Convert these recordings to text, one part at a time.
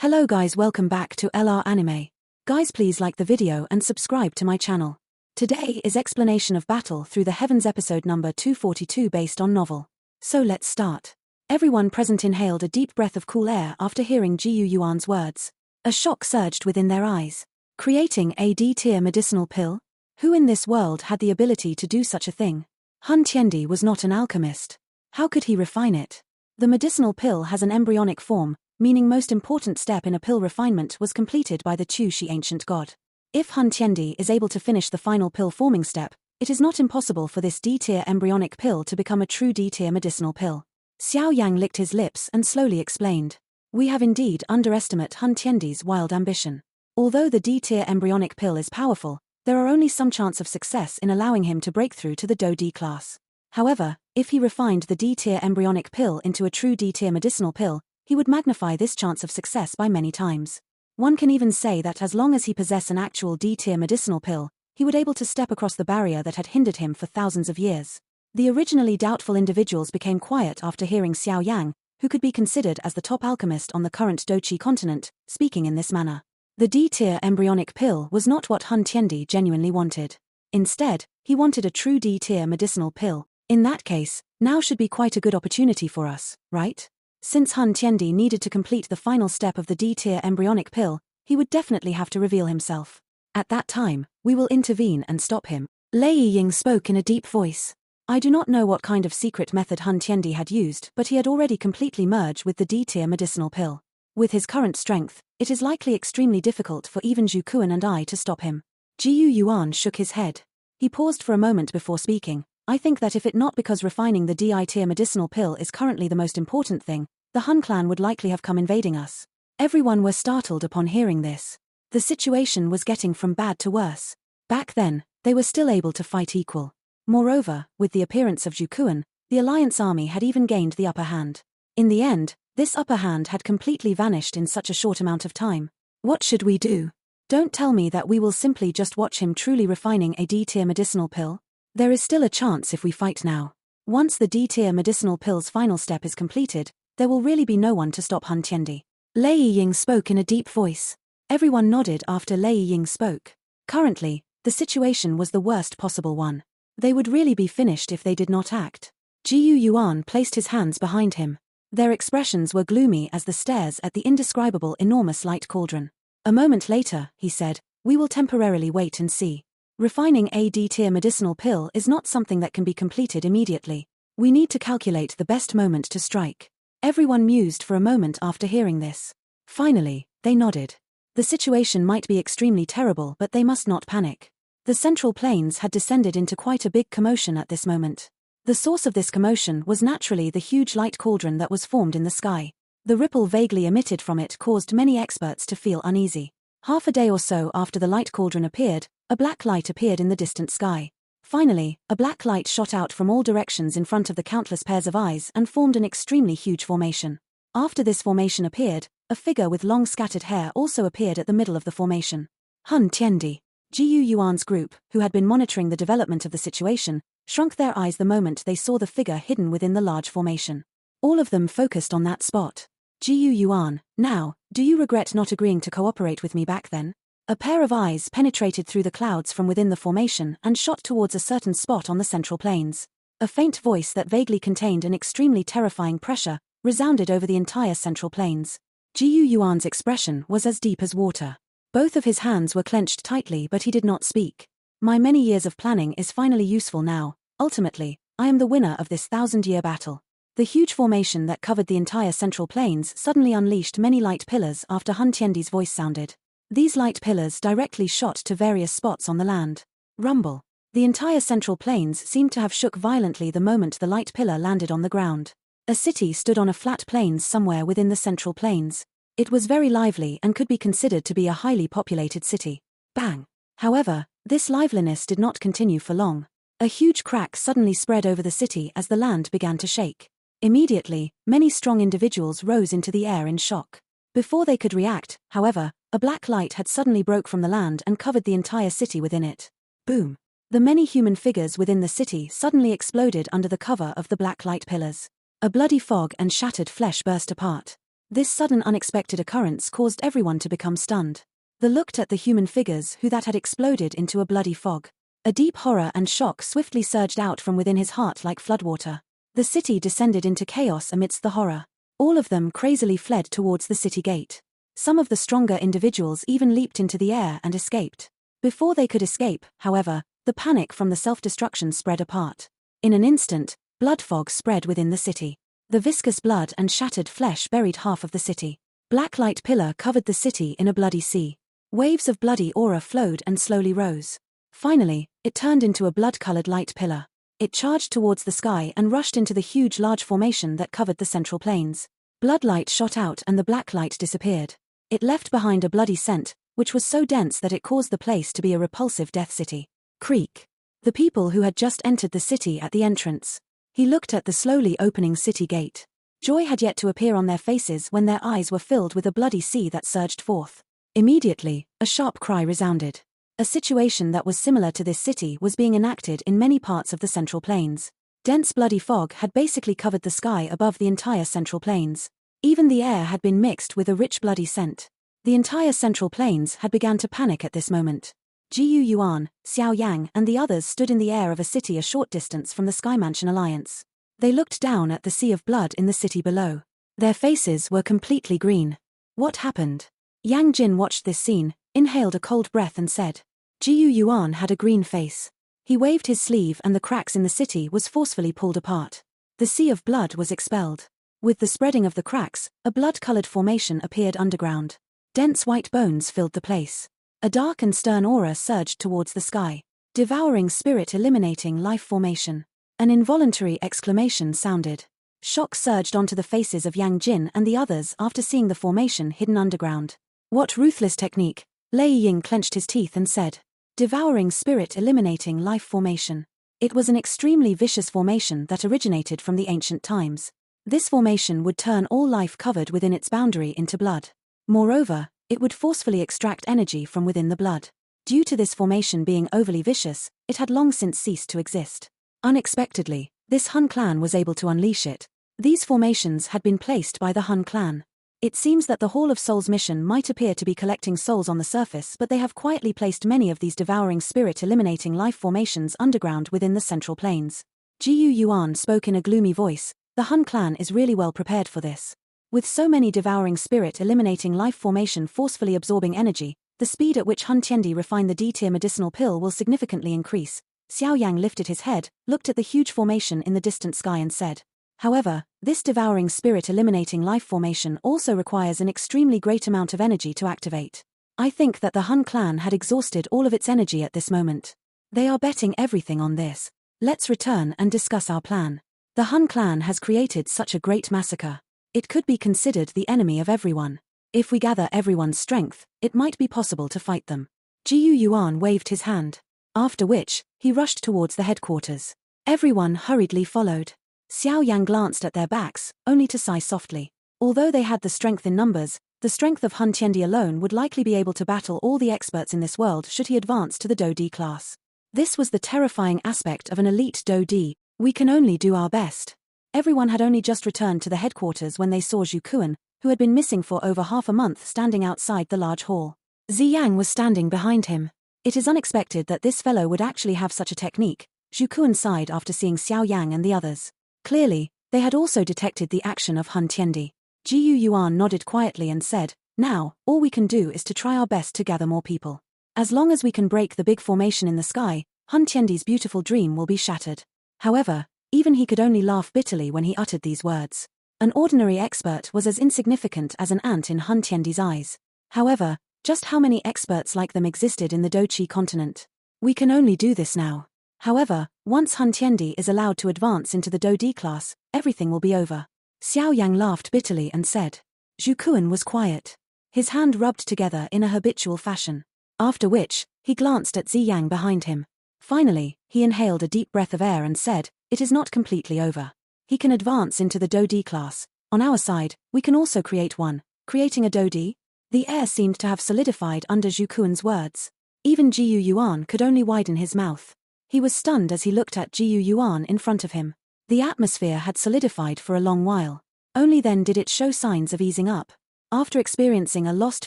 Hello guys, welcome back to LR Anime. Guys, please like the video and subscribe to my channel. Today is Explanation of Battle Through the Heavens episode number 242 based on novel. So let's start. Everyone present inhaled a deep breath of cool air after hearing Ji Yuan's words. A shock surged within their eyes. Creating a D-tier medicinal pill? Who in this world had the ability to do such a thing? Hun Tiendi was not an alchemist. How could he refine it? The medicinal pill has an embryonic form, meaning most important step in a pill refinement was completed by the Tu Shi ancient god. If Hun Tiendi is able to finish the final pill forming step, it is not impossible for this D-tier embryonic pill to become a true D-tier medicinal pill. Xiao Yang licked his lips and slowly explained. We have indeed underestimated Hun Tiendi's wild ambition. Although the D-tier embryonic pill is powerful, there are only some chance of success in allowing him to break through to the Do D class. However, if he refined the D-tier embryonic pill into a true D-tier medicinal pill, he would magnify this chance of success by many times. One can even say that as long as he possessed an actual D-tier medicinal pill, he would able to step across the barrier that had hindered him for thousands of years. The originally doubtful individuals became quiet after hearing Xiao Yang, who could be considered as the top alchemist on the current Dochi continent, speaking in this manner. The D-tier embryonic pill was not what Hun Tiendi genuinely wanted. Instead, he wanted a true D-tier medicinal pill. In that case, now should be quite a good opportunity for us, right? Since Hun Tiendi needed to complete the final step of the D-tier embryonic pill, he would definitely have to reveal himself. At that time, we will intervene and stop him. Lei Ying spoke in a deep voice. I do not know what kind of secret method Hun Tiendi had used, but he had already completely merged with the D-tier medicinal pill. With his current strength, it is likely extremely difficult for even Zhu Kuan and I to stop him. Ji Yuan shook his head. He paused for a moment before speaking. I think that if it not because refining the D-tier medicinal pill is currently the most important thing, the Hun clan would likely have come invading us. Everyone were startled upon hearing this. The situation was getting from bad to worse. Back then, they were still able to fight equal. Moreover, with the appearance of Zhu Kuan, the alliance army had even gained the upper hand. In the end, this upper hand had completely vanished in such a short amount of time. What should we do? Don't tell me that we will simply just watch him truly refining a D-tier medicinal pill. There is still a chance if we fight now. Once the D-tier medicinal pill's final step is completed, there will really be no one to stop Hun Tiendi. Lei Ying spoke in a deep voice. Everyone nodded after Lei Ying spoke. Currently, the situation was the worst possible one. They would really be finished if they did not act. Ji Yuan placed his hands behind him. Their expressions were gloomy as the stares at the indescribable enormous light cauldron. A moment later, he said, we will temporarily wait and see. Refining a D-tier medicinal pill is not something that can be completed immediately. We need to calculate the best moment to strike. Everyone mused for a moment after hearing this. Finally, they nodded. The situation might be extremely terrible, but they must not panic. The central plains had descended into quite a big commotion at this moment. The source of this commotion was naturally the huge light cauldron that was formed in the sky. The ripple vaguely emitted from it caused many experts to feel uneasy. Half a day or so after the light cauldron appeared, a black light appeared in the distant sky. Finally, a black light shot out from all directions in front of the countless pairs of eyes and formed an extremely huge formation. After this formation appeared, a figure with long scattered hair also appeared at the middle of the formation. Hun Tiendi. Ji Yuan's group, who had been monitoring the development of the situation, shrunk their eyes the moment they saw the figure hidden within the large formation. All of them focused on that spot. Ji Yuan, now, do you regret not agreeing to cooperate with me back then? A pair of eyes penetrated through the clouds from within the formation and shot towards a certain spot on the central plains. A faint voice that vaguely contained an extremely terrifying pressure resounded over the entire central plains. Ji Yuan's expression was as deep as water. Both of his hands were clenched tightly, but he did not speak. My many years of planning is finally useful now. Ultimately, I am the winner of this 1,000-year battle. The huge formation that covered the entire central plains suddenly unleashed many light pillars after Hun Tiendi's voice sounded. These light pillars directly shot to various spots on the land. Rumble. The entire central plains seemed to have shook violently the moment the light pillar landed on the ground. A city stood on a flat plains somewhere within the central plains. It was very lively and could be considered to be a highly populated city. Bang. However, this liveliness did not continue for long. A huge crack suddenly spread over the city as the land began to shake. Immediately, many strong individuals rose into the air in shock. Before they could react, however, a black light had suddenly broke from the land and covered the entire city within it. Boom. The many human figures within the city suddenly exploded under the cover of the black light pillars. A bloody fog and shattered flesh burst apart. This sudden unexpected occurrence caused everyone to become stunned. They looked at the human figures who that had exploded into a bloody fog. A deep horror and shock swiftly surged out from within his heart like floodwater. The city descended into chaos amidst the horror. All of them crazily fled towards the city gate. Some of the stronger individuals even leaped into the air and escaped. Before they could escape, however, the panic from the self-destruction spread apart. In an instant, blood fog spread within the city. The viscous blood and shattered flesh buried half of the city. Black light pillar covered the city in a bloody sea. Waves of bloody aura flowed and slowly rose. Finally, it turned into a blood-colored light pillar. It charged towards the sky and rushed into the huge large formation that covered the central plains. Blood light shot out and the black light disappeared. It left behind a bloody scent, which was so dense that it caused the place to be a repulsive death city. Creak. The people who had just entered the city at the entrance. He looked at the slowly opening city gate. Joy had yet to appear on their faces when their eyes were filled with a bloody sea that surged forth. Immediately, a sharp cry resounded. A situation that was similar to this city was being enacted in many parts of the Central Plains. Dense bloody fog had basically covered the sky above the entire Central Plains. Even the air had been mixed with a rich bloody scent. The entire Central Plains had begun to panic at this moment. Jiu Yuan, Xiao Yang and the others stood in the air of a city a short distance from the Sky Mansion Alliance. They looked down at the sea of blood in the city below. Their faces were completely green. What happened? Yang Jin watched this scene, inhaled a cold breath and said. Jiu Yuan had a green face. He waved his sleeve and the cracks in the city was forcefully pulled apart. The sea of blood was expelled. With the spreading of the cracks, a blood-colored formation appeared underground. Dense white bones filled the place. A dark and stern aura surged towards the sky. Devouring spirit eliminating life formation. An involuntary exclamation sounded. Shock surged onto the faces of Yang Jin and the others after seeing the formation hidden underground. What ruthless technique! Lei Ying clenched his teeth and said. Devouring spirit eliminating life formation. It was an extremely vicious formation that originated from the ancient times. This formation would turn all life covered within its boundary into blood. Moreover, it would forcefully extract energy from within the blood. Due to this formation being overly vicious, it had long since ceased to exist. Unexpectedly, this Hun clan was able to unleash it. These formations had been placed by the Hun clan. It seems that the Hall of Souls mission might appear to be collecting souls on the surface, but they have quietly placed many of these devouring spirit eliminating life formations underground within the Central Plains. Jiu Yuan spoke in a gloomy voice. The Hun clan is really well prepared for this. With so many devouring spirit eliminating life formation forcefully absorbing energy, the speed at which Hun Tiendi refine the D-tier medicinal pill will significantly increase. Xiao Yang lifted his head, looked at the huge formation in the distant sky and said. However, this devouring spirit eliminating life formation also requires an extremely great amount of energy to activate. I think that the Hun clan had exhausted all of its energy at this moment. They are betting everything on this. Let's return and discuss our plan. The Hun clan has created such a great massacre. It could be considered the enemy of everyone. If we gather everyone's strength, it might be possible to fight them. Jiu Yuan waved his hand. After which, he rushed towards the headquarters. Everyone hurriedly followed. Xiao Yang glanced at their backs, only to sigh softly. Although they had the strength in numbers, the strength of Hun Tiendi alone would likely be able to battle all the experts in this world should he advance to the Do D class. This was the terrifying aspect of an elite Do D. We can only do our best. Everyone had only just returned to the headquarters when they saw Zhu Kuan, who had been missing for over half a month, standing outside the large hall. Ziyang was standing behind him. It is unexpected that this fellow would actually have such a technique. Zhu Kuan sighed after seeing Xiao Yang and the others. Clearly, they had also detected the action of Hun Tiendi. Jiu Yuan nodded quietly and said, now, all we can do is to try our best to gather more people. As long as we can break the big formation in the sky, Hun Tiendi's beautiful dream will be shattered. However, even he could only laugh bitterly when he uttered these words. An ordinary expert was as insignificant as an ant in Hun Tiendi's eyes. However, just how many experts like them existed in the Dochi continent? We can only do this now. However, once Hun Tiendi is allowed to advance into the Do D class, everything will be over. Xiao Yang laughed bitterly and said. Zhu Kuan was quiet. His hand rubbed together in a habitual fashion. After which, he glanced at Ziyang behind him. Finally, he inhaled a deep breath of air and said, it is not completely over. He can advance into the Do D class. On our side, we can also create one. Creating a Do D? The air seemed to have solidified under Zhu Kuan's words. Even Jiu Yuan could only widen his mouth. He was stunned as he looked at Jiu Yuan in front of him. The atmosphere had solidified for a long while. Only then did it show signs of easing up. After experiencing a lost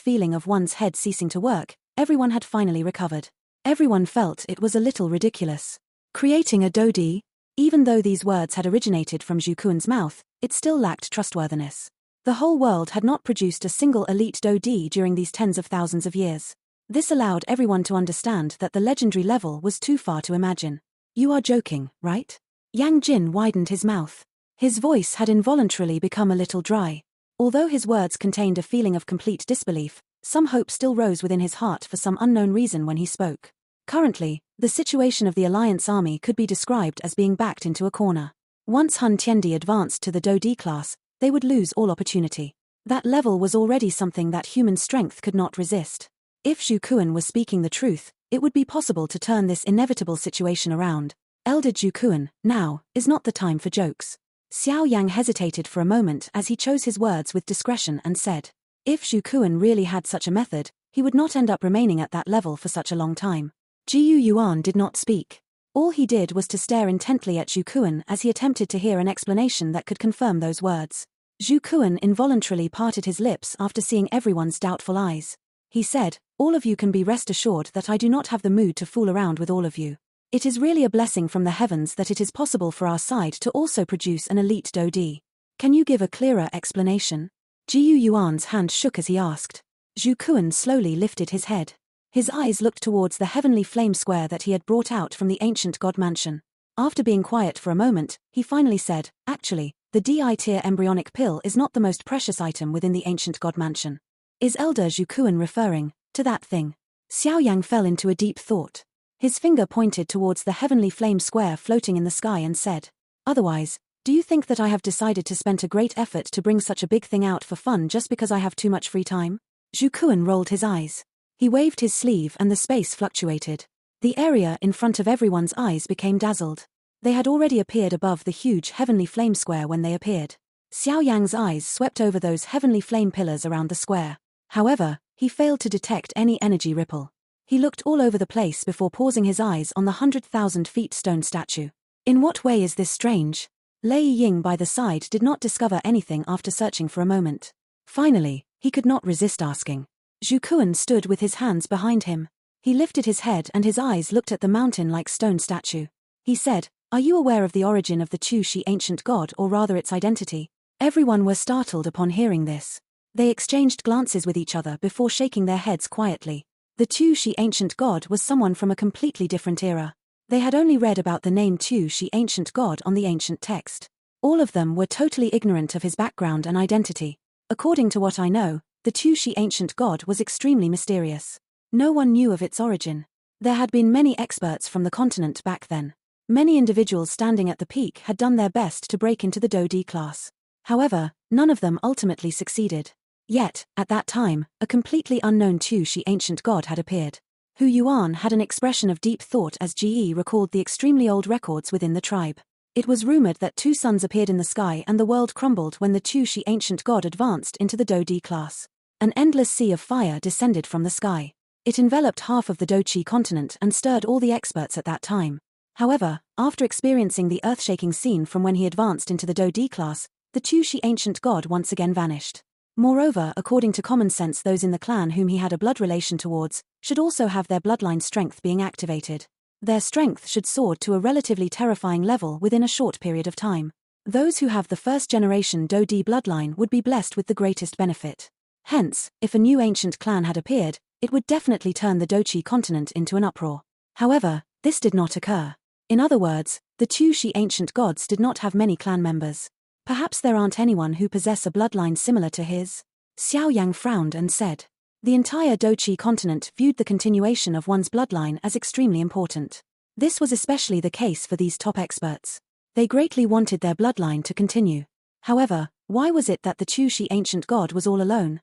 feeling of one's head ceasing to work, everyone had finally recovered. Everyone felt it was a little ridiculous. Creating a dodi? Even though these words had originated from Zhu Kuan's mouth, it still lacked trustworthiness. The whole world had not produced a single elite dodi during these tens of thousands of years. This allowed everyone to understand that the legendary level was too far to imagine. You are joking, right? Yang Jin widened his mouth. His voice had involuntarily become a little dry. Although his words contained a feeling of complete disbelief, some hope still rose within his heart for some unknown reason when he spoke. Currently, the situation of the Alliance army could be described as being backed into a corner. Once Hun Tiendi advanced to the Dodi class, they would lose all opportunity. That level was already something that human strength could not resist. If Zhu Kuan was speaking the truth, it would be possible to turn this inevitable situation around. Elder Zhu Kuan, now is not the time for jokes. Xiao Yang hesitated for a moment as he chose his words with discretion and said, if Zhu Kuan really had such a method, he would not end up remaining at that level for such a long time. Jiu Yuan did not speak. All he did was to stare intently at Zhu Kuan as he attempted to hear an explanation that could confirm those words. Zhu Kuan involuntarily parted his lips after seeing everyone's doubtful eyes. He said, all of you can be rest assured that I do not have the mood to fool around with all of you. It is really a blessing from the heavens that it is possible for our side to also produce an elite Dodi. Can you give a clearer explanation? Jiu Yuan's hand shook as he asked. Zhu Kuan slowly lifted his head. His eyes looked towards the heavenly flame square that he had brought out from the ancient god mansion. After being quiet for a moment, he finally said, actually, the DI-tier embryonic pill is not the most precious item within the ancient god mansion. Is Elder Zhu Kuan referring to that thing? Xiao Yang fell into a deep thought. His finger pointed towards the heavenly flame square floating in the sky and said, otherwise, do you think that I have decided to spend a great effort to bring such a big thing out for fun just because I have too much free time? Zhu Kuan rolled his eyes. He waved his sleeve and the space fluctuated. The area in front of everyone's eyes became dazzled. They had already appeared above the huge heavenly flame square when they appeared. Xiao Yang's eyes swept over those heavenly flame pillars around the square. However, he failed to detect any energy ripple. He looked all over the place before pausing his eyes on the 100,000 feet stone statue. In what way is this strange? Lei Ying by the side did not discover anything after searching for a moment. Finally, he could not resist asking. Zhu Kuan stood with his hands behind him. He lifted his head and his eyes looked at the mountain-like stone statue. He said, are you aware of the origin of the Tu-Shi ancient god or rather its identity? Everyone were startled upon hearing this. They exchanged glances with each other before shaking their heads quietly. The Tu-Shi ancient god was someone from a completely different era. They had only read about the name Tu-Shi ancient god on the ancient text. All of them were totally ignorant of his background and identity. According to what I know, the Tu-Shi ancient god was extremely mysterious. No one knew of its origin. There had been many experts from the continent back then. Many individuals standing at the peak had done their best to break into the Dodi class. However, none of them ultimately succeeded. Yet, at that time, a completely unknown Tu-Shi ancient god had appeared. Hu Yuan had an expression of deep thought as Ge recalled the extremely old records within the tribe. It was rumored that two suns appeared in the sky and the world crumbled when the Tu-Shi ancient god advanced into the Dodi class. An endless sea of fire descended from the sky. It enveloped half of the Dochi continent and stirred all the experts at that time. However, after experiencing the earth-shaking scene from when he advanced into the Dodi class, the Tu-Shi ancient god once again vanished. Moreover, according to common sense, those in the clan whom he had a blood relation towards should also have their bloodline strength being activated. Their strength should soar to a relatively terrifying level within a short period of time. Those who have the first-generation Dodi bloodline would be blessed with the greatest benefit. Hence, if a new ancient clan had appeared, it would definitely turn the Dochi continent into an uproar. However, this did not occur. In other words, the Tu-Shi ancient gods did not have many clan members. Perhaps there aren't anyone who possess a bloodline similar to his? Xiao Yang frowned and said. The entire Dochi continent viewed the continuation of one's bloodline as extremely important. This was especially the case for these top experts. They greatly wanted their bloodline to continue. However, why was it that the Tu-Shi ancient god was all alone?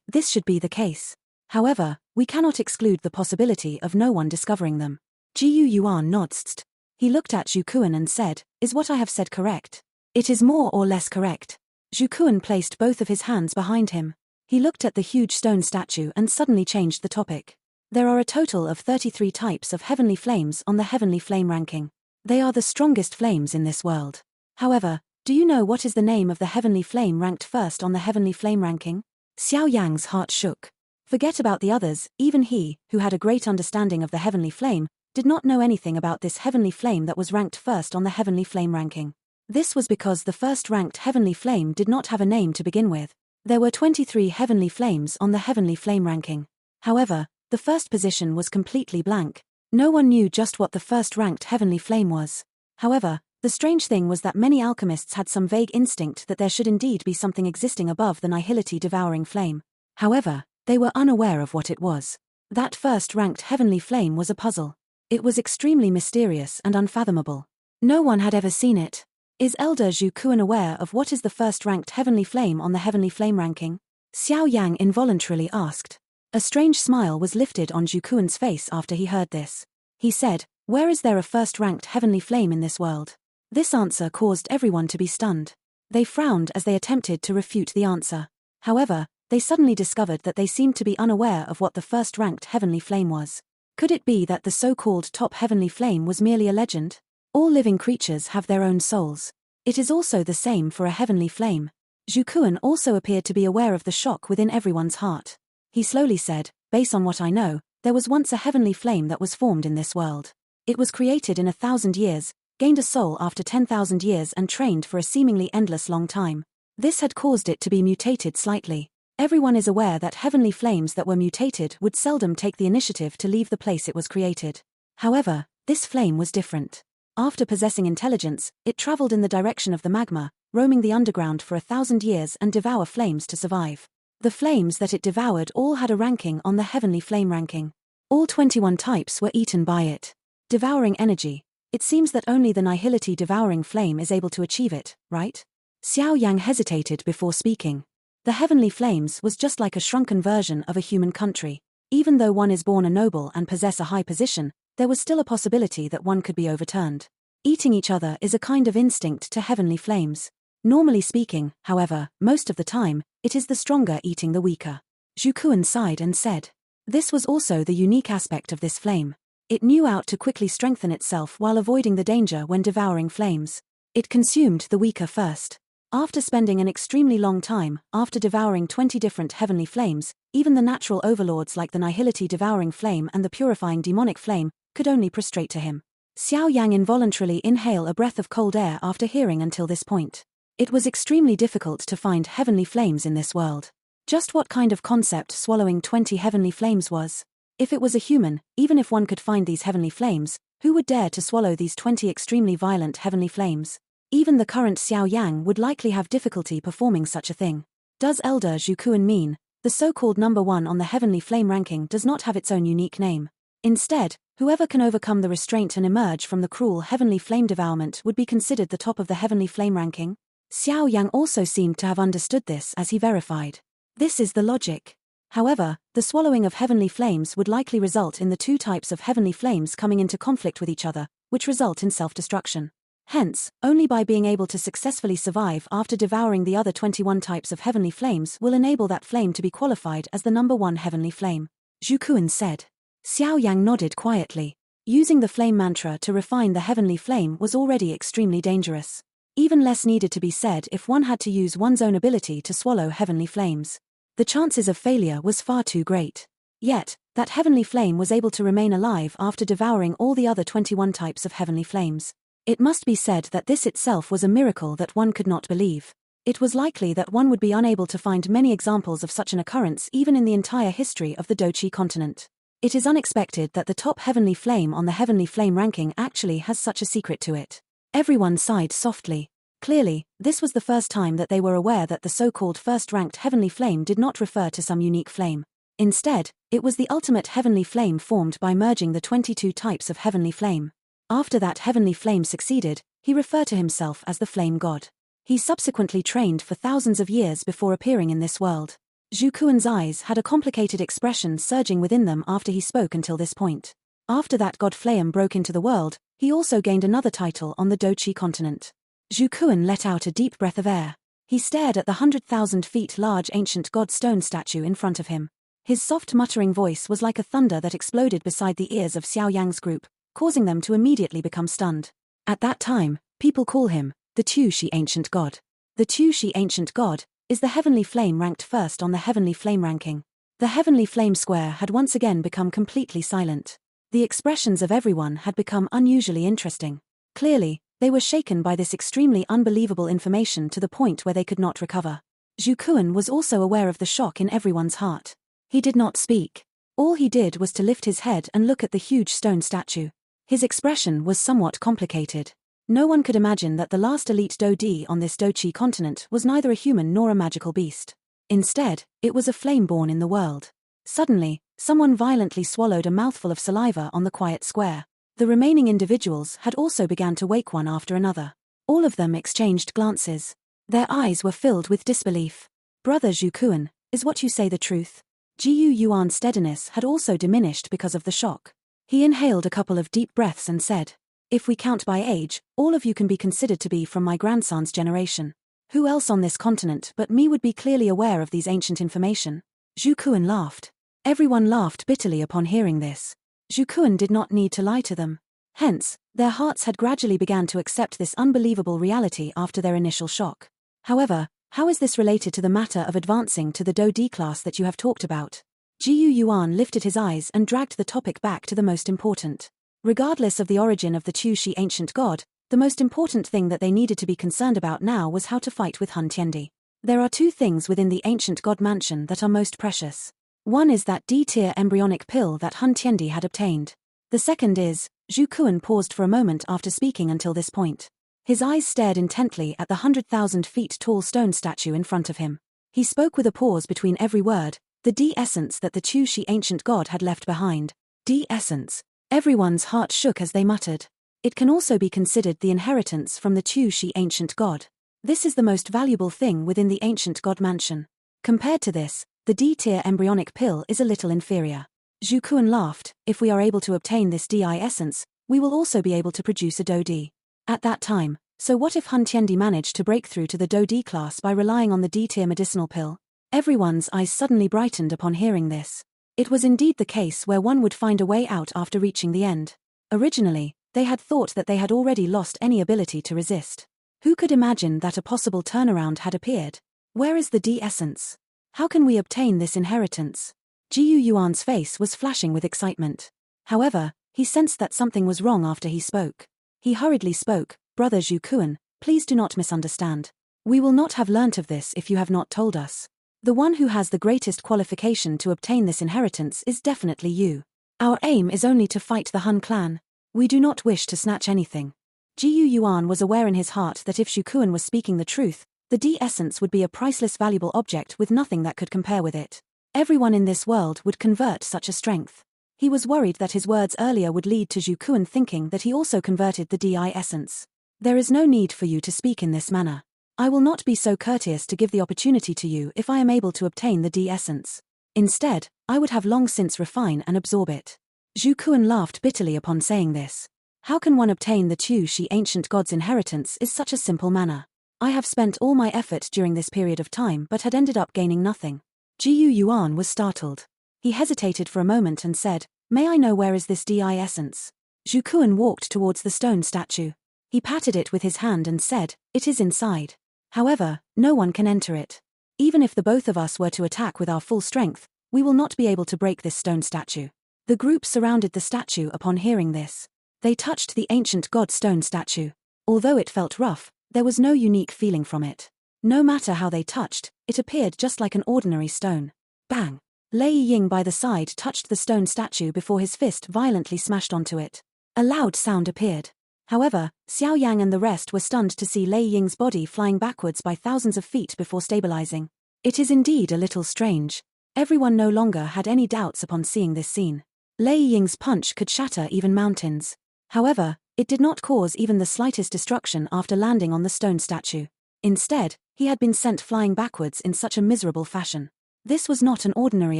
This should be the case. However, we cannot exclude the possibility of no one discovering them. Jiu Yuan nodded. He looked at Zhu Kuan and said, is what I have said correct? It is more or less correct. Zhu Kuan placed both of his hands behind him. He looked at the huge stone statue and suddenly changed the topic. There are a total of 33 types of heavenly flames on the heavenly flame ranking. They are the strongest flames in this world. However, Do you know what is the name of the heavenly flame ranked first on the heavenly flame ranking? Xiao Yang's heart shook. Forget about the others, even he, who had a great understanding of the heavenly flame, did not know anything about this heavenly flame that was ranked first on the heavenly flame ranking. This was because the first ranked heavenly flame did not have a name to begin with. There were 23 heavenly flames on the heavenly flame ranking. However, the first position was completely blank. No one knew just what the first ranked heavenly flame was. However, the strange thing was that many alchemists had some vague instinct that there should indeed be something existing above the nihility devouring flame. However, they were unaware of what it was. That first ranked heavenly flame was a puzzle. It was extremely mysterious and unfathomable. No one had ever seen it. Is Elder Zhu Kuan aware of what is the first ranked heavenly flame on the heavenly flame ranking? Xiao Yang involuntarily asked. A strange smile was lifted on Zhu Kuan's face after he heard this. He said, "Where is there a first ranked heavenly flame in this world?" This answer caused everyone to be stunned. They frowned as they attempted to refute the answer. However, they suddenly discovered that they seemed to be unaware of what the first ranked heavenly flame was. Could it be that the so-called top heavenly flame was merely a legend? All living creatures have their own souls. It is also the same for a heavenly flame. Zhu Kuan also appeared to be aware of the shock within everyone's heart. He slowly said, "Based on what I know, there was once a heavenly flame that was formed in this world. It was created in 1,000 years, gained a soul after 10,000 years and trained for a seemingly endless long time. This had caused it to be mutated slightly. Everyone is aware that heavenly flames that were mutated would seldom take the initiative to leave the place it was created. However, this flame was different. After possessing intelligence, it traveled in the direction of the magma, roaming the underground for 1,000 years and devour flames to survive. The flames that it devoured all had a ranking on the heavenly flame ranking. All 21 types were eaten by it. Devouring energy. It seems that only the nihility devouring flame is able to achieve it, right?" Xiao Yang hesitated before speaking. The heavenly flames was just like a shrunken version of a human country. Even though one is born a noble and possess a high position, there was still a possibility that one could be overturned. Eating each other is a kind of instinct to heavenly flames. Normally speaking, however, most of the time, it is the stronger eating the weaker. Zhu Kuan sighed and said. This was also the unique aspect of this flame. It knew how to quickly strengthen itself while avoiding the danger when devouring flames. It consumed the weaker first. After spending an extremely long time, after devouring 20 different heavenly flames, even the natural overlords like the nihility devouring flame and the purifying demonic flame could only prostrate to him. Xiao Yang involuntarily inhaled a breath of cold air after hearing until this point. It was extremely difficult to find heavenly flames in this world. Just what kind of concept swallowing 20 heavenly flames was? If it was a human, even if one could find these heavenly flames, who would dare to swallow these 20 extremely violent heavenly flames? Even the current Xiao Yang would likely have difficulty performing such a thing. Does Elder Zhu Kuan mean, the so-called number one on the heavenly flame ranking does not have its own unique name? Instead, whoever can overcome the restraint and emerge from the cruel heavenly flame devourment would be considered the top of the heavenly flame ranking? Xiao Yang also seemed to have understood this as he verified. This is the logic. However, the swallowing of heavenly flames would likely result in the two types of heavenly flames coming into conflict with each other, which result in self-destruction. Hence, only by being able to successfully survive after devouring the other 21 types of heavenly flames will enable that flame to be qualified as the number one heavenly flame. Zhu Kuan said. Xiao Yang nodded quietly. Using the flame mantra to refine the heavenly flame was already extremely dangerous. Even less needed to be said if one had to use one's own ability to swallow heavenly flames. The chances of failure was far too great. Yet, that heavenly flame was able to remain alive after devouring all the other 21 types of heavenly flames. It must be said that this itself was a miracle that one could not believe. It was likely that one would be unable to find many examples of such an occurrence even in the entire history of the Dochi continent. It is unexpected that the top heavenly flame on the heavenly flame ranking actually has such a secret to it. Everyone sighed softly. Clearly, this was the first time that they were aware that the so-called first-ranked heavenly flame did not refer to some unique flame. Instead, it was the ultimate heavenly flame formed by merging the 22 types of heavenly flame. After that heavenly flame succeeded, he referred to himself as the Flame God. He subsequently trained for thousands of years before appearing in this world. Zhu Kuan's eyes had a complicated expression surging within them after he spoke until this point. After that god flame broke into the world, he also gained another title on the Dochi continent. Zhu Kuan let out a deep breath of air. He stared at the 100,000 feet large ancient god stone statue in front of him. His soft muttering voice was like a thunder that exploded beside the ears of Xiao Yang's group, causing them to immediately become stunned. At that time, people call him The Tushi Ancient God. The Tushi Ancient God is the heavenly flame ranked first on the heavenly flame ranking. The heavenly flame square had once again become completely silent. The expressions of everyone had become unusually interesting. Clearly, they were shaken by this extremely unbelievable information to the point where they could not recover. Zhu Kuan was also aware of the shock in everyone's heart. He did not speak. All he did was to lift his head and look at the huge stone statue. His expression was somewhat complicated. No one could imagine that the last elite Dodi on this Dochi continent was neither a human nor a magical beast. Instead, it was a flame born in the world. Suddenly, someone violently swallowed a mouthful of saliva on the quiet square. The remaining individuals had also begun to wake one after another. All of them exchanged glances. Their eyes were filled with disbelief. Brother Zhu Kuan, is what you say the truth? Jiu Yuan's steadiness had also diminished because of the shock. He inhaled a couple of deep breaths and said, "If we count by age, all of you can be considered to be from my grandson's generation. Who else on this continent but me would be clearly aware of these ancient information?" Zhu Kuan laughed. Everyone laughed bitterly upon hearing this. Zhu Kuan did not need to lie to them. Hence, their hearts had gradually begun to accept this unbelievable reality after their initial shock. However, how is this related to the matter of advancing to the Do-D class that you have talked about? Jiu Yuan lifted his eyes and dragged the topic back to the most important. Regardless of the origin of the Tushi ancient god, the most important thing that they needed to be concerned about now was how to fight with Hun Tiendi. There are two things within the ancient god mansion that are most precious. One is that D-tier embryonic pill that Hun Tiendi had obtained. The second is, Zhu Kuan paused for a moment after speaking until this point. His eyes stared intently at the 100,000 feet tall stone statue in front of him. He spoke with a pause between every word, the D-essence that the Tushi ancient god had left behind. D-essence. Everyone's heart shook as they muttered. It can also be considered the inheritance from the Tushi ancient god. This is the most valuable thing within the ancient god mansion. Compared to this, the D-tier embryonic pill is a little inferior. Zhu Kuan laughed. If we are able to obtain this DI essence, we will also be able to produce a Do-D. At that time, so what if Hun Tiendi managed to break through to the Do-D class by relying on the D-tier medicinal pill? Everyone's eyes suddenly brightened upon hearing this. It was indeed the case where one would find a way out after reaching the end. Originally, they had thought that they had already lost any ability to resist. Who could imagine that a possible turnaround had appeared? Where is the D-essence? How can we obtain this inheritance? Jiu Yuan's face was flashing with excitement. However, he sensed that something was wrong after he spoke. He hurriedly spoke, "Brother Zhu Kuan, please do not misunderstand. We will not have learnt of this if you have not told us. The one who has the greatest qualification to obtain this inheritance is definitely you. Our aim is only to fight the Hun clan. We do not wish to snatch anything." Jiu Yuan was aware in his heart that if Zhu Kuan was speaking the truth, the D-essence would be a priceless valuable object with nothing that could compare with it. Everyone in this world would convert such a strength. He was worried that his words earlier would lead to Zhu Kuan thinking that he also converted the DI essence. "There is no need for you to speak in this manner. I will not be so courteous to give the opportunity to you if I am able to obtain the D essence. Instead, I would have long since refine and absorb it." Zhu Kuan laughed bitterly upon saying this. How can one obtain the Tushi ancient god's inheritance is such a simple manner. I have spent all my effort during this period of time but had ended up gaining nothing. Jiu Yuan was startled. He hesitated for a moment and said, "May I know where is this DI essence?" Zhu Kuan walked towards the stone statue. He patted it with his hand and said, "It is inside. However, no one can enter it. Even if the both of us were to attack with our full strength, we will not be able to break this stone statue." The group surrounded the statue upon hearing this. They touched the ancient god stone statue. Although it felt rough, there was no unique feeling from it. No matter how they touched, it appeared just like an ordinary stone. Bang! Lei Ying by the side touched the stone statue before his fist violently smashed onto it. A loud sound appeared. However, Xiao Yang and the rest were stunned to see Lei Ying's body flying backwards by thousands of feet before stabilizing. It is indeed a little strange. Everyone no longer had any doubts upon seeing this scene. Lei Ying's punch could shatter even mountains. However, it did not cause even the slightest destruction after landing on the stone statue. Instead, he had been sent flying backwards in such a miserable fashion. This was not an ordinary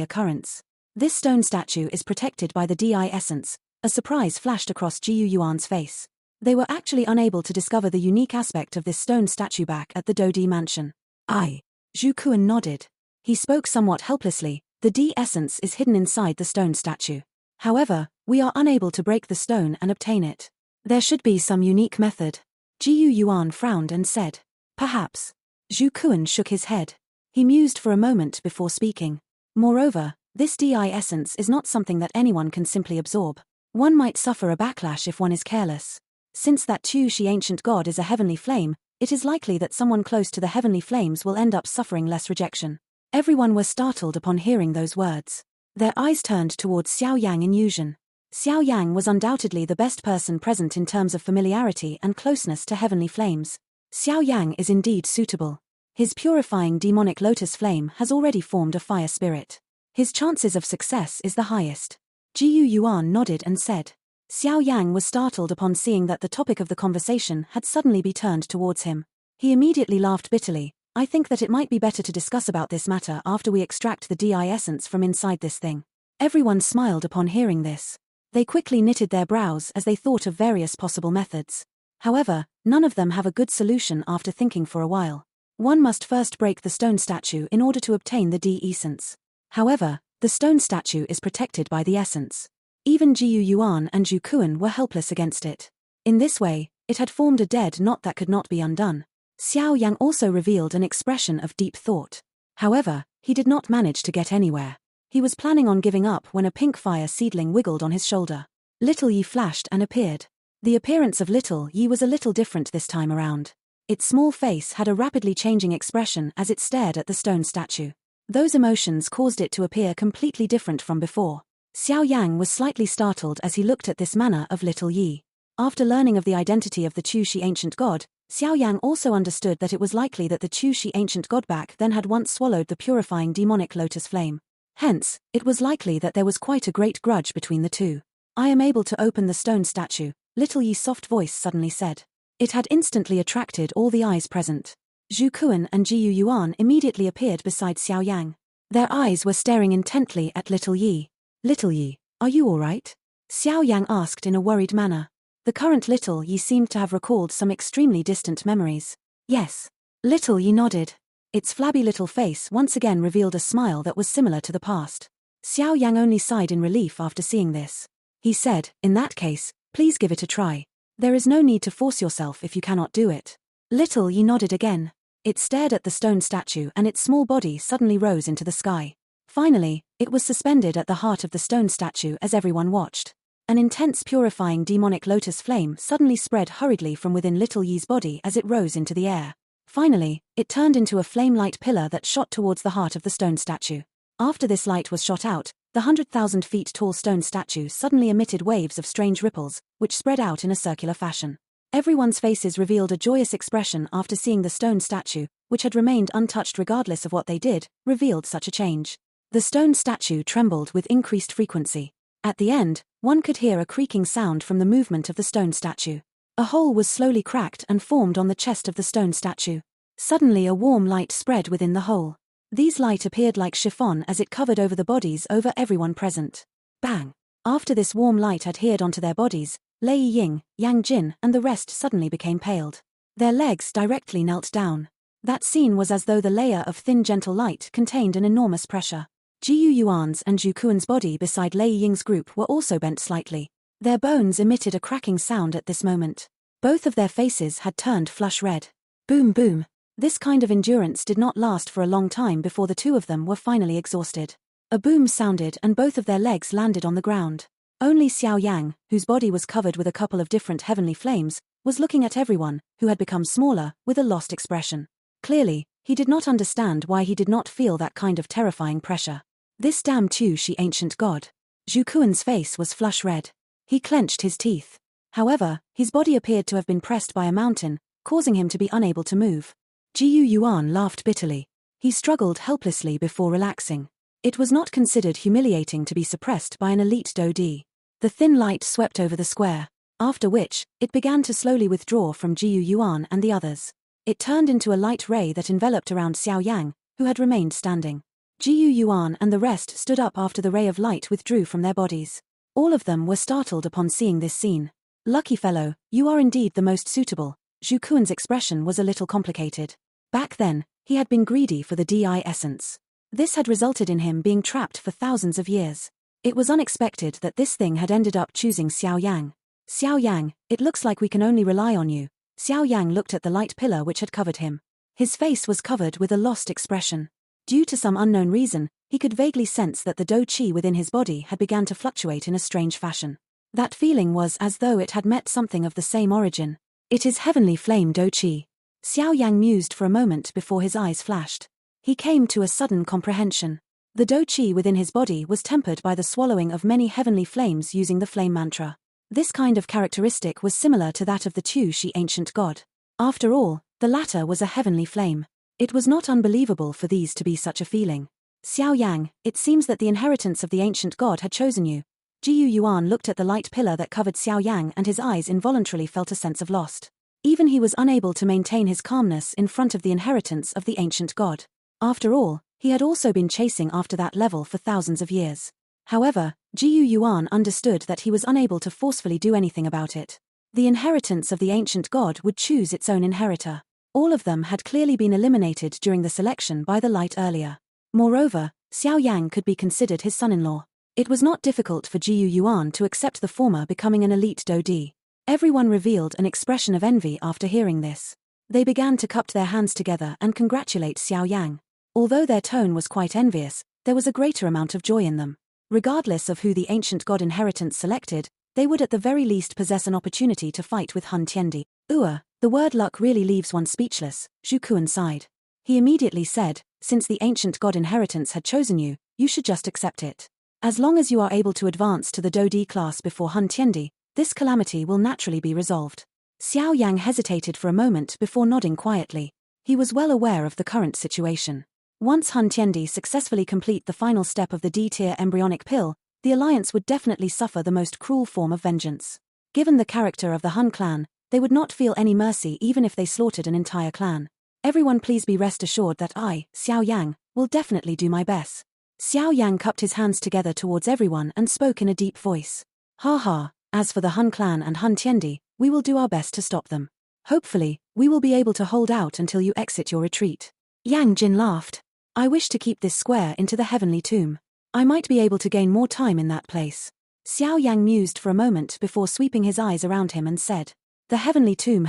occurrence. This stone statue is protected by the DI essence. A surprise flashed across Jiu Yuan's face. They were actually unable to discover the unique aspect of this stone statue back at the Do-D mansion. Zhu Kuan nodded. He spoke somewhat helplessly. The D essence is hidden inside the stone statue. However, we are unable to break the stone and obtain it. There should be some unique method. Jiu Yuan frowned and said, "Perhaps." Zhu Kuan shook his head. He mused for a moment before speaking. "Moreover, this DI essence is not something that anyone can simply absorb. One might suffer a backlash if one is careless. Since that Tu Shi ancient god is a heavenly flame, it is likely that someone close to the heavenly flames will end up suffering less rejection." Everyone was startled upon hearing those words. Their eyes turned towards Xiao Yang in Yuzhen. Xiao Yang was undoubtedly the best person present in terms of familiarity and closeness to heavenly flames. Xiao Yang is indeed suitable. His purifying demonic lotus flame has already formed a fire spirit. His chances of success is the highest. Jiu Yuan nodded and said. Xiao Yang was startled upon seeing that the topic of the conversation had suddenly been turned towards him. He immediately laughed bitterly. "I think that it might be better to discuss about this matter after we extract the DI essence from inside this thing." Everyone smiled upon hearing this. They quickly knitted their brows as they thought of various possible methods. However, none of them have a good solution after thinking for a while. One must first break the stone statue in order to obtain the D essence. However, the stone statue is protected by the essence. Even Jiu Yuan and Zhu Kuan were helpless against it. In this way, it had formed a dead knot that could not be undone. Xiao Yang also revealed an expression of deep thought. However, he did not manage to get anywhere. He was planning on giving up when a pink fire seedling wiggled on his shoulder. Little Yi flashed and appeared. The appearance of Little Yi was a little different this time around. Its small face had a rapidly changing expression as it stared at the stone statue. Those emotions caused it to appear completely different from before. Xiao Yang was slightly startled as he looked at this manner of Little Yi. After learning of the identity of the Tu Shi ancient god, Xiao Yang also understood that it was likely that the Tu Shi ancient god back then had once swallowed the purifying demonic lotus flame. Hence, it was likely that there was quite a great grudge between the two. "I am able to open the stone statue," Little Yi's soft voice suddenly said. It had instantly attracted all the eyes present. Zhu Kuan and Jiu Yuan immediately appeared beside Xiao Yang. Their eyes were staring intently at Little Yi. "Little Yi, are you all right?" Xiao Yang asked in a worried manner. The current Little Yi seemed to have recalled some extremely distant memories. "Yes." Little Yi nodded. Its flabby little face once again revealed a smile that was similar to the past. Xiao Yang only sighed in relief after seeing this. He said, "In that case, please give it a try. There is no need to force yourself if you cannot do it." Little Yi nodded again. It stared at the stone statue and its small body suddenly rose into the sky. Finally, it was suspended at the heart of the stone statue as everyone watched. An intense purifying demonic lotus flame suddenly spread hurriedly from within Little Yi's body as it rose into the air. Finally, it turned into a flame-light pillar that shot towards the heart of the stone statue. After this light was shot out, the 100,000 feet tall stone statue suddenly emitted waves of strange ripples, which spread out in a circular fashion. Everyone's faces revealed a joyous expression after seeing the stone statue, which had remained untouched regardless of what they did, revealed such a change. The stone statue trembled with increased frequency. At the end, one could hear a creaking sound from the movement of the stone statue. A hole was slowly cracked and formed on the chest of the stone statue. Suddenly a warm light spread within the hole. These light appeared like chiffon as it covered over the bodies over everyone present. Bang! After this warm light adhered onto their bodies, Lei Ying, Yang Jin and the rest suddenly became paled. Their legs directly knelt down. That scene was as though the layer of thin gentle light contained an enormous pressure. Jiu Yuan's and Zhu Kuan's body beside Lei Ying's group were also bent slightly. Their bones emitted a cracking sound at this moment. Both of their faces had turned flush red. Boom boom. This kind of endurance did not last for a long time before the two of them were finally exhausted. A boom sounded and both of their legs landed on the ground. Only Xiao Yang, whose body was covered with a couple of different heavenly flames, was looking at everyone, who had become smaller, with a lost expression. Clearly, he did not understand why he did not feel that kind of terrifying pressure. This damn Tu Shi ancient god. Zhu Kuan's face was flush red. He clenched his teeth. However, his body appeared to have been pressed by a mountain, causing him to be unable to move. Jiu Yuan laughed bitterly. He struggled helplessly before relaxing. It was not considered humiliating to be suppressed by an elite Dodi. The thin light swept over the square, after which, it began to slowly withdraw from Jiu Yuan and the others. It turned into a light ray that enveloped around Xiao Yang, who had remained standing. Jiu Yuan and the rest stood up after the ray of light withdrew from their bodies. All of them were startled upon seeing this scene. "Lucky fellow, you are indeed the most suitable." Zhu Kuan's expression was a little complicated. Back then, he had been greedy for the DI essence. This had resulted in him being trapped for thousands of years. It was unexpected that this thing had ended up choosing Xiao Yang. "Xiao Yang, it looks like we can only rely on you." Xiao Yang looked at the light pillar which had covered him. His face was covered with a lost expression. Due to some unknown reason, he could vaguely sense that the Do Qi within his body had begun to fluctuate in a strange fashion. That feeling was as though it had met something of the same origin. It is heavenly flame Do Qi. Xiao Yang mused for a moment before his eyes flashed. He came to a sudden comprehension. The Do Qi within his body was tempered by the swallowing of many heavenly flames using the flame mantra. This kind of characteristic was similar to that of the Tu Shi ancient god. After all, the latter was a heavenly flame. It was not unbelievable for these to be such a feeling. Xiao Yang, it seems that the inheritance of the ancient god had chosen you. Jiyu Yuan looked at the light pillar that covered Xiao Yang and his eyes involuntarily felt a sense of lost. Even he was unable to maintain his calmness in front of the inheritance of the ancient god. After all, he had also been chasing after that level for thousands of years. However, Jiyu Yuan understood that he was unable to forcefully do anything about it. The inheritance of the ancient god would choose its own inheritor. All of them had clearly been eliminated during the selection by the light earlier. Moreover, Xiao Yang could be considered his son-in-law. It was not difficult for Jiyu Yuan to accept the former becoming an elite Dodi. Everyone revealed an expression of envy after hearing this. They began to cup their hands together and congratulate Xiao Yang. Although their tone was quite envious, there was a greater amount of joy in them. Regardless of who the ancient god inheritance selected, they would at the very least possess an opportunity to fight with Hun Tiendi. The word luck really leaves one speechless, Zhu Kuan sighed. He immediately said, since the ancient god inheritance had chosen you, you should just accept it. As long as you are able to advance to the Dodi class before Hun Tiendi, this calamity will naturally be resolved. Xiao Yang hesitated for a moment before nodding quietly. He was well aware of the current situation. Once Hun Tiendi successfully complete the final step of the D-tier embryonic pill, the alliance would definitely suffer the most cruel form of vengeance. Given the character of the Hun clan, they would not feel any mercy even if they slaughtered an entire clan. Everyone please be rest assured that I, Xiao Yang, will definitely do my best. Xiao Yang cupped his hands together towards everyone and spoke in a deep voice. Ha ha, as for the Hun clan and Hun Tiendi, we will do our best to stop them. Hopefully, we will be able to hold out until you exit your retreat. Yang Jin laughed. I wish to keep this square into the heavenly tomb. I might be able to gain more time in that place. Xiao Yang mused for a moment before sweeping his eyes around him and said, the heavenly tomb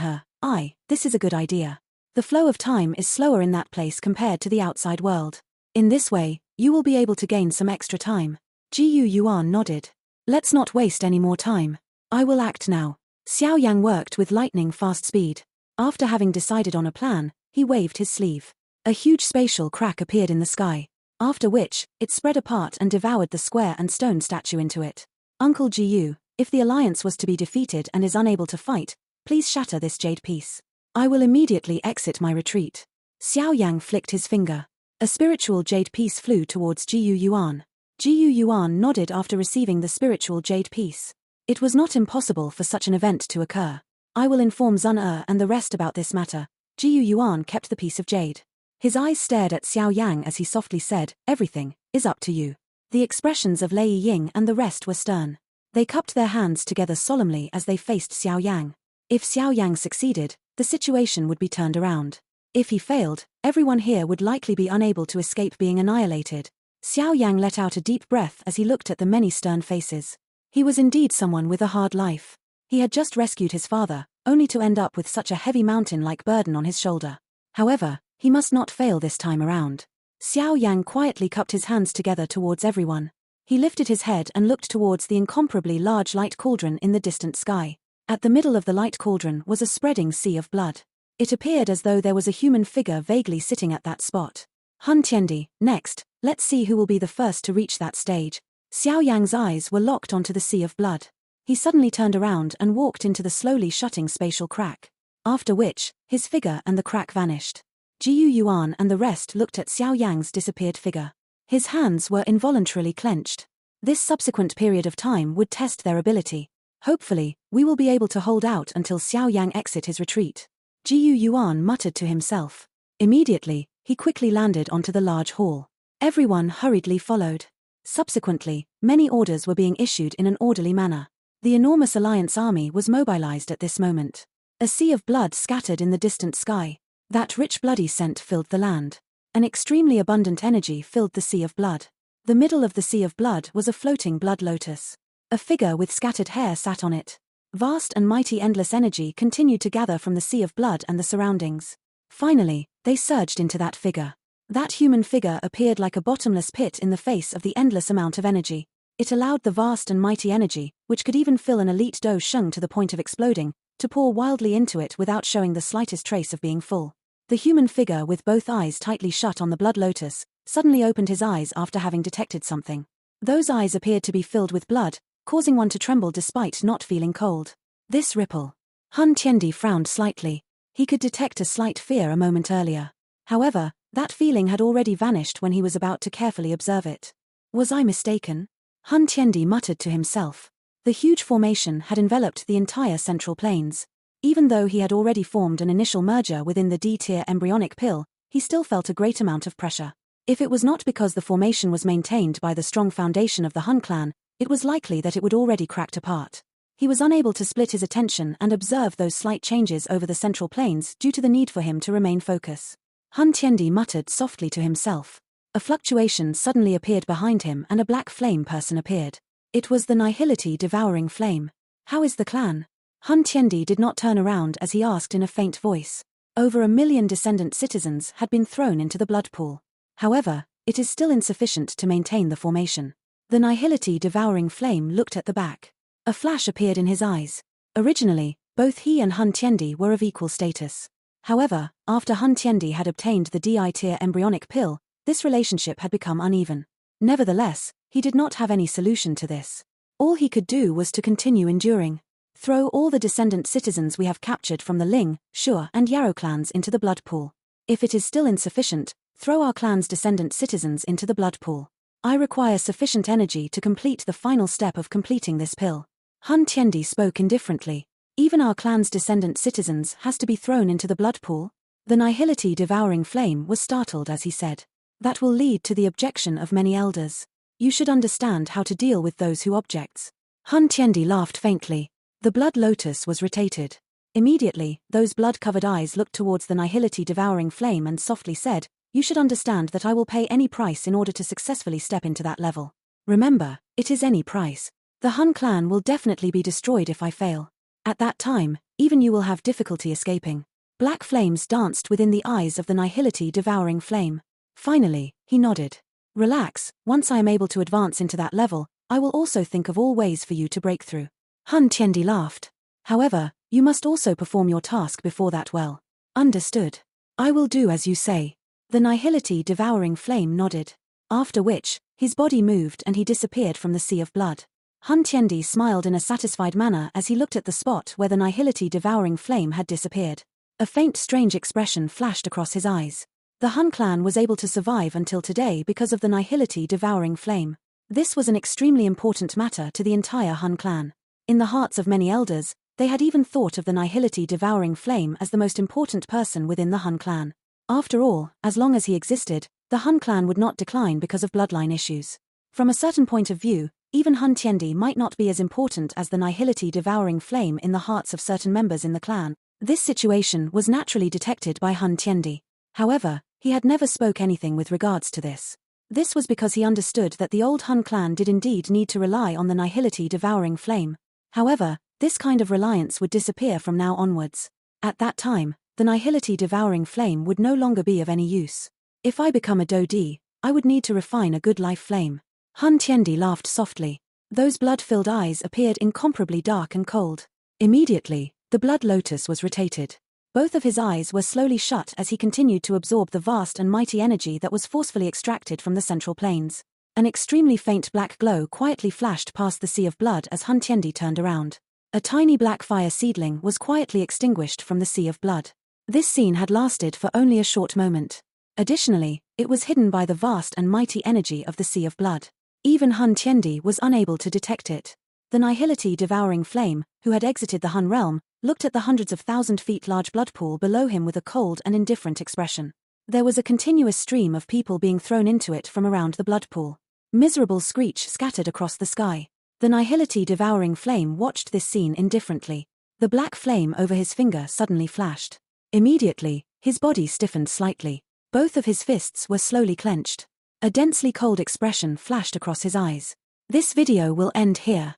this is a good idea. The flow of time is slower in that place compared to the outside world. In this way, you will be able to gain some extra time. Jiyu Yuan nodded. Let's not waste any more time. I will act now. Xiao Yang worked with lightning fast speed. After having decided on a plan, he waved his sleeve. A huge spatial crack appeared in the sky, after which, it spread apart and devoured the square and stone statue into it. Uncle Jiyu, if the alliance was to be defeated and is unable to fight, please shatter this jade piece. I will immediately exit my retreat. Xiao Yang flicked his finger. A spiritual jade piece flew towards Jiyu Yuan. Jiyu Yuan nodded after receiving the spiritual jade piece. It was not impossible for such an event to occur. I will inform Zun and the rest about this matter. Jiyu Yuan kept the piece of jade. His eyes stared at Xiao Yang as he softly said, everything is up to you. The expressions of Lei Ying and the rest were stern. They cupped their hands together solemnly as they faced Xiao Yang. If Xiao Yang succeeded, the situation would be turned around. If he failed, everyone here would likely be unable to escape being annihilated. Xiao Yang let out a deep breath as he looked at the many stern faces. He was indeed someone with a hard life. He had just rescued his father, only to end up with such a heavy mountain-like burden on his shoulder. However, he must not fail this time around. Xiao Yang quietly cupped his hands together towards everyone. He lifted his head and looked towards the incomparably large light cauldron in the distant sky. At the middle of the light cauldron was a spreading sea of blood. It appeared as though there was a human figure vaguely sitting at that spot. Hun Tiendi, next, let's see who will be the first to reach that stage. Xiao Yang's eyes were locked onto the sea of blood. He suddenly turned around and walked into the slowly shutting spatial crack. After which, his figure and the crack vanished. Jiyu Yuan and the rest looked at Xiao Yang's disappeared figure. His hands were involuntarily clenched. This subsequent period of time would test their ability. Hopefully, we will be able to hold out until Xiao Yang exit his retreat. Jiyu Yuan muttered to himself. Immediately, he quickly landed onto the large hall. Everyone hurriedly followed. Subsequently, many orders were being issued in an orderly manner. The enormous alliance army was mobilized at this moment. A sea of blood scattered in the distant sky. That rich bloody scent filled the land. An extremely abundant energy filled the sea of blood. The middle of the sea of blood was a floating blood lotus. A figure with scattered hair sat on it. Vast and mighty endless energy continued to gather from the sea of blood and the surroundings. Finally, they surged into that figure. That human figure appeared like a bottomless pit in the face of the endless amount of energy. It allowed the vast and mighty energy, which could even fill an elite Do Sheng to the point of exploding, to pour wildly into it without showing the slightest trace of being full. The human figure, with both eyes tightly shut on the blood lotus, suddenly opened his eyes after having detected something. Those eyes appeared to be filled with blood, causing one to tremble despite not feeling cold. This ripple. Hun Tiendi frowned slightly. He could detect a slight fear a moment earlier. However, that feeling had already vanished when he was about to carefully observe it. Was I mistaken? Hun Tiendi muttered to himself. The huge formation had enveloped the entire central plains. Even though he had already formed an initial merger within the D-tier embryonic pill, he still felt a great amount of pressure. If it was not because the formation was maintained by the strong foundation of the Hun clan, it was likely that it would already cracked apart. He was unable to split his attention and observe those slight changes over the central plains due to the need for him to remain focused. Hun Tiendi muttered softly to himself. A fluctuation suddenly appeared behind him and a black flame person appeared. It was the nihility devouring flame. How is the clan? Hun Tiendi did not turn around as he asked in a faint voice. Over 1 million descendant citizens had been thrown into the blood pool. However, it is still insufficient to maintain the formation. The nihility devouring flame looked at the back. A flash appeared in his eyes. Originally, both he and Hun Tiendi were of equal status. However, after Hun Tiendi had obtained the DI-tier embryonic pill, this relationship had become uneven. Nevertheless, he did not have any solution to this. All he could do was to continue enduring. Throw all the descendant citizens we have captured from the Ling, Shuo and Yarrow clans into the blood pool. If it is still insufficient, throw our clan's descendant citizens into the blood pool. I require sufficient energy to complete the final step of completing this pill. Hun Tiendi spoke indifferently. Even our clan's descendant citizens has to be thrown into the blood pool? The nihility devouring flame was startled as he said. That will lead to the objection of many elders. You should understand how to deal with those who objects. Hun Tiendi laughed faintly. The blood lotus was rotated. Immediately, those blood-covered eyes looked towards the nihility devouring flame and softly said, "You should understand that I will pay any price in order to successfully step into that level. Remember, it is any price. The Hun clan will definitely be destroyed if I fail. At that time, even you will have difficulty escaping." Black flames danced within the eyes of the nihility devouring flame. Finally, he nodded. "Relax, once I am able to advance into that level, I will also think of all ways for you to break through." Hun Tiendi laughed. "However, you must also perform your task before that well." "Understood. I will do as you say." The nihility devouring flame nodded. After which, his body moved and he disappeared from the sea of blood. Hun Tiendi smiled in a satisfied manner as he looked at the spot where the nihility devouring flame had disappeared. A faint strange expression flashed across his eyes. The Hun clan was able to survive until today because of the nihility devouring flame. This was an extremely important matter to the entire Hun clan. In the hearts of many elders, they had even thought of the nihility devouring flame as the most important person within the Hun clan. After all, as long as he existed, the Hun clan would not decline because of bloodline issues. From a certain point of view, even Hun Tiendi might not be as important as the nihility devouring flame in the hearts of certain members in the clan. This situation was naturally detected by Hun Tiendi. However, he had never spoke anything with regards to this. This was because he understood that the old Hun clan did indeed need to rely on the nihility devouring flame. However, this kind of reliance would disappear from now onwards. At that time, the nihility devouring flame would no longer be of any use. If I become a Do-di, I would need to refine a good life flame. Hun Tiendi laughed softly. Those blood-filled eyes appeared incomparably dark and cold. Immediately, the blood lotus was rotated. Both of his eyes were slowly shut as he continued to absorb the vast and mighty energy that was forcefully extracted from the central plains. An extremely faint black glow quietly flashed past the sea of blood as Hun Tiendi turned around. A tiny black fire seedling was quietly extinguished from the sea of blood. This scene had lasted for only a short moment. Additionally, it was hidden by the vast and mighty energy of the sea of blood. Even Hun Tiendi was unable to detect it. The nihility devouring flame, who had exited the Hun realm, looked at the hundreds of thousand feet large blood pool below him with a cold and indifferent expression. There was a continuous stream of people being thrown into it from around the blood pool. Miserable screech scattered across the sky. The nihility devouring flame watched this scene indifferently. The black flame over his finger suddenly flashed. Immediately, his body stiffened slightly. Both of his fists were slowly clenched. A densely cold expression flashed across his eyes. This video will end here.